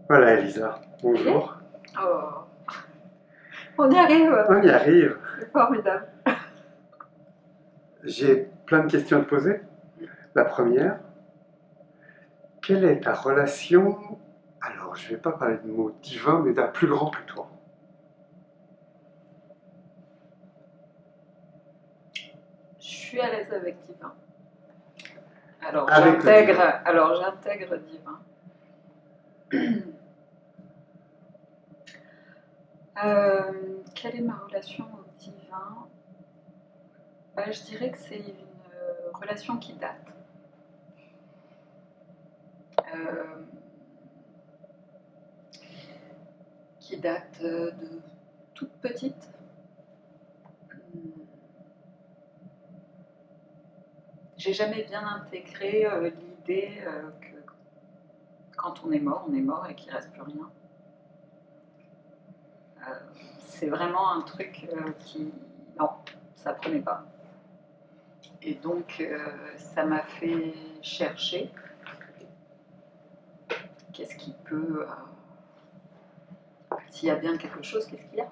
Voilà, Elisa. Ok. Bonjour. Oh, on y arrive, On y arrive. c'est formidable. J'ai plein de questions à te poser. La première, quelle est ta relation, alors je ne vais pas parler de mot divin, mais d'un plus grand que toi? Je suis à l'aise avec divin. Alors Avec le j'intègre, divin. alors j'intègre divin. Quelle est ma relation au divin? Je dirais que c'est une relation qui date. Euh, qui date de toute petite. J'ai jamais bien intégré l'idée que quand on est mort et qu'il ne reste plus rien. Euh, c'est vraiment un truc qui... Non, ça prenait pas. Et donc, ça m'a fait chercher qu'est-ce qui peut... s'il y a bien quelque chose, qu'est-ce qu'il y a.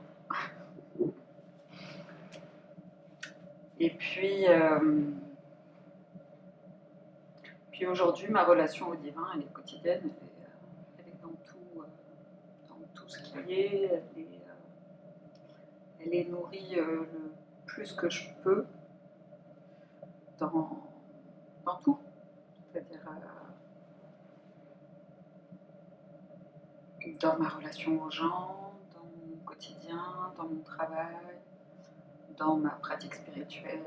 Et puis aujourd'hui, ma relation au divin, elle est quotidienne, elle est dans tout ce qui est, elle est nourrie le plus que je peux dans, dans tout. C'est-à-dire dans ma relation aux gens, dans mon quotidien, dans mon travail, dans ma pratique spirituelle,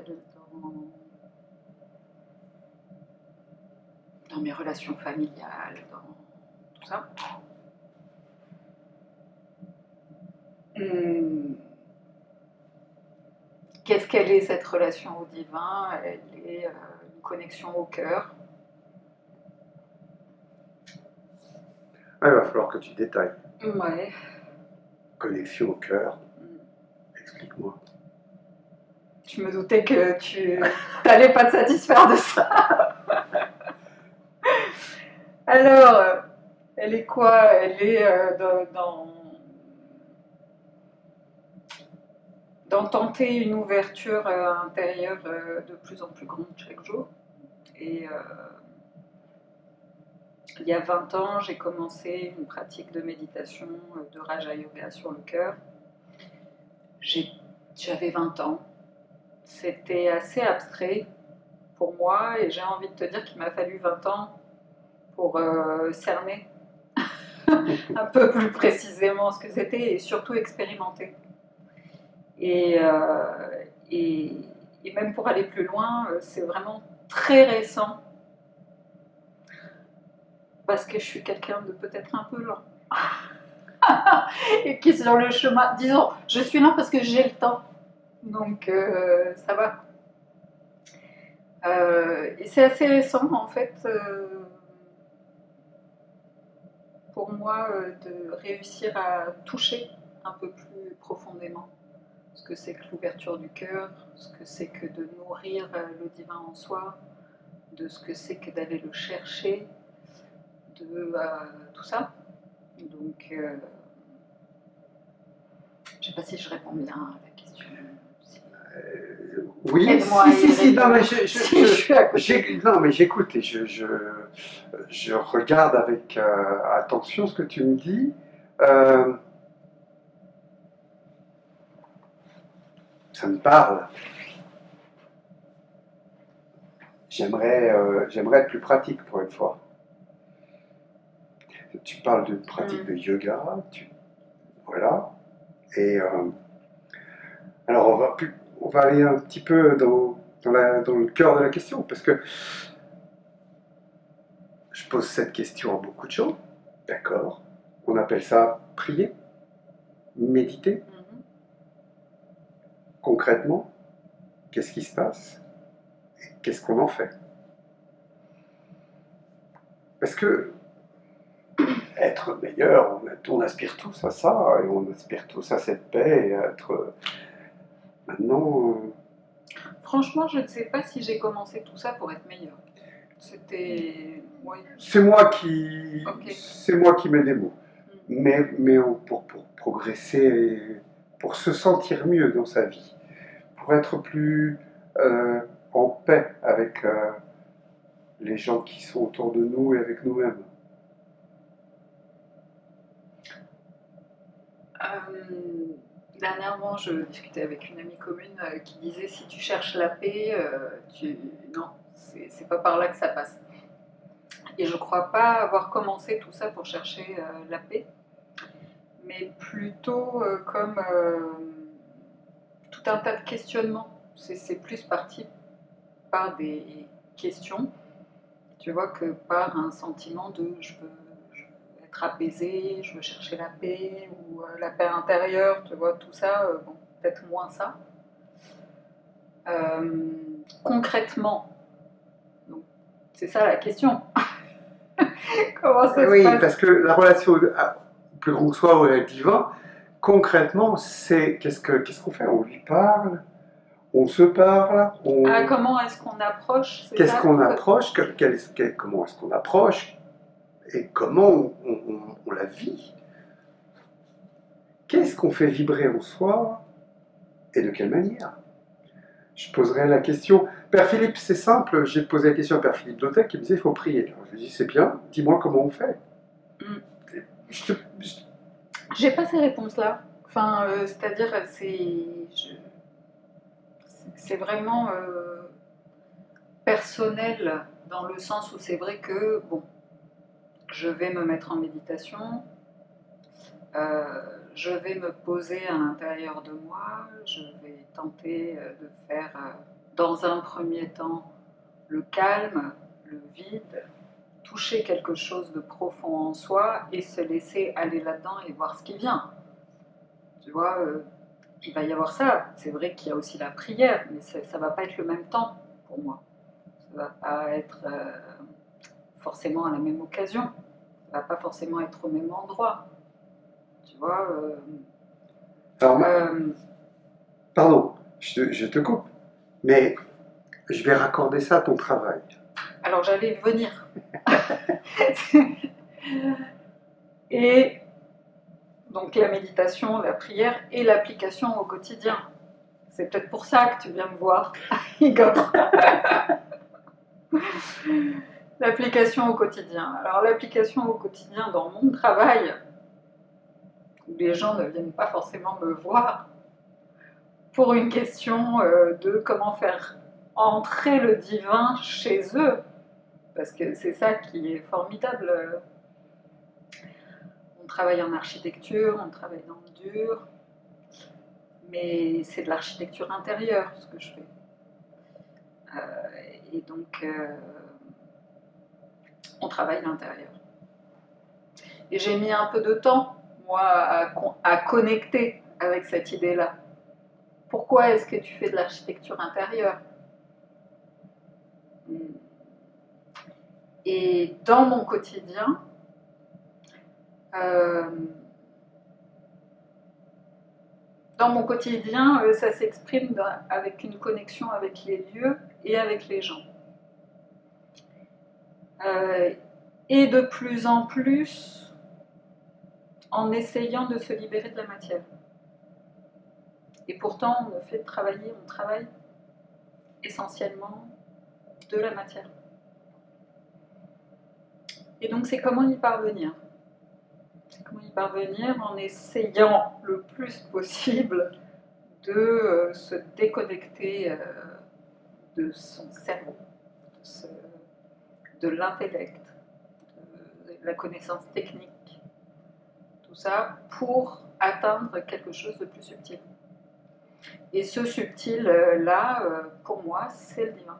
dans mes relations familiales, dans tout ça. Hum, Qu'est-ce qu'elle est cette relation au divin? Elle est une connexion au cœur. Ah, il va falloir que tu détailles. Ouais. Connexion au cœur, explique-moi. Je me doutais que tu n'allais pas te satisfaire de ça. Alors, elle est quoi? Elle est dans tenter une ouverture intérieure de plus en plus grande chaque jour. Et il y a 20 ans, j'ai commencé une pratique de méditation de Raja Yoga sur le cœur. J'avais 20 ans. C'était assez abstrait pour moi et j'ai envie de te dire qu'il m'a fallu 20 ans pour cerner un peu plus précisément ce que c'était et surtout expérimenter. Et, euh, et, et même pour aller plus loin, c'est vraiment très récent parce que je suis quelqu'un de peut-être un peu lent et qui est sur le chemin. Disons, je suis lent parce que j'ai le temps, donc ça va. Et c'est assez récent en fait pour moi de réussir à toucher un peu plus profondément ce que c'est que l'ouverture du cœur, ce que c'est que de nourrir le divin en soi, de ce que c'est que d'aller le chercher, de tout ça. Donc, je ne sais pas si je réponds bien à la question. Oui, Aide-moi si, non, mais si je suis à côté. non, mais j'écoute et je regarde avec attention ce que tu me dis. Euh, Ça me parle. J'aimerais être plus pratique pour une fois. Tu parles de pratique de yoga, voilà. Et alors on va aller un petit peu dans le cœur de la question, parce que je pose cette question à beaucoup de gens. D'accord. On appelle ça prier, méditer. Concrètement, qu'est-ce qui se passe et qu'est-ce qu'on en fait? Parce que être meilleur, on aspire tous à ça, et on aspire tous à cette paix, et à être maintenant. Franchement, je ne sais pas si j'ai commencé tout ça pour être meilleure. C'était. Oui. C'est moi qui. Ok. C'est moi qui mets des mots. pour progresser, et pour se sentir mieux dans sa vie, pour être plus en paix avec les gens qui sont autour de nous et avec nous-mêmes. Dernièrement, je discutais avec une amie commune qui disait si tu cherches la paix, non, c'est pas par là que ça passe. Et je crois pas avoir commencé tout ça pour chercher la paix, mais plutôt comme tout un tas de questionnements. C'est plus parti par des questions, tu vois, que par un sentiment de je veux être apaisé, je veux chercher la paix ou la paix intérieure, tu vois, tout ça, bon, peut-être moins ça. Concrètement, donc, c'est ça la question. Comment ça Oui, se passe? parce que la relation au plus grand que soi ou avec le divin, concrètement, c'est qu'est-ce qu'on fait? On lui parle, on se parle, Ah, comment est-ce qu'on approche, c'est qu'est-ce ça? qu'on approche, comment est-ce qu'on approche et comment on la vit. Qu'est-ce qu'on fait vibrer en soi et de quelle manière? Je poserai la question. Père Philippe, c'est simple, j'ai posé la question à Père Philippe Dautet qui me disait il faut prier. Alors, je lui ai dit c'est bien, dis-moi comment on fait. Mm. Je te- je- J'ai pas ces réponses-là. Enfin, c'est-à-dire, c'est vraiment personnel dans le sens où c'est vrai que, bon, je vais me mettre en méditation, je vais me poser à l'intérieur de moi, je vais tenter de faire, dans un premier temps, le calme, le vide, toucher quelque chose de profond en soi et se laisser aller là-dedans et voir ce qui vient. Tu vois, il va y avoir ça. C'est vrai qu'il y a aussi la prière, mais ça ne va pas être le même temps pour moi. Ça ne va pas être forcément à la même occasion. Ça ne va pas forcément être au même endroit. Tu vois Alors, euh, pardon, je te coupe, mais je vais raccorder ça à ton travail. alors j'allais venir. Et donc la méditation, la prière et l'application au quotidien. C'est peut-être pour ça que tu viens me voir, Igor. L'application au quotidien. Alors l'application au quotidien dans mon travail, où les gens ne viennent pas forcément me voir, pour une question de comment faire entrer le divin chez eux, parce que c'est ça qui est formidable. On travaille en architecture, on travaille dans le dur, mais c'est de l'architecture intérieure ce que je fais. Et donc, on travaille l'intérieur. Et j'ai mis un peu de temps, moi, à connecter avec cette idée-là. Pourquoi est-ce que tu fais de l'architecture intérieure? Et dans mon quotidien, ça s'exprime avec une connexion avec les lieux et avec les gens. Et de plus en plus, en essayant de se libérer de la matière. Et pourtant, on travaille essentiellement de la matière. Et donc, c'est comment y parvenir. C'est comment y parvenir en essayant le plus possible de se déconnecter de son cerveau, de l'intellect, de la connaissance technique, tout ça, pour atteindre quelque chose de plus subtil. Et ce subtil-là, pour moi, c'est le divin.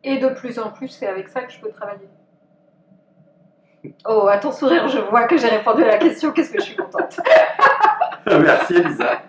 Et de plus en plus, c'est avec ça que je peux travailler. Oh, à ton sourire, je vois que j'ai répondu à la question. Qu'est-ce que je suis contente. Merci Elisa.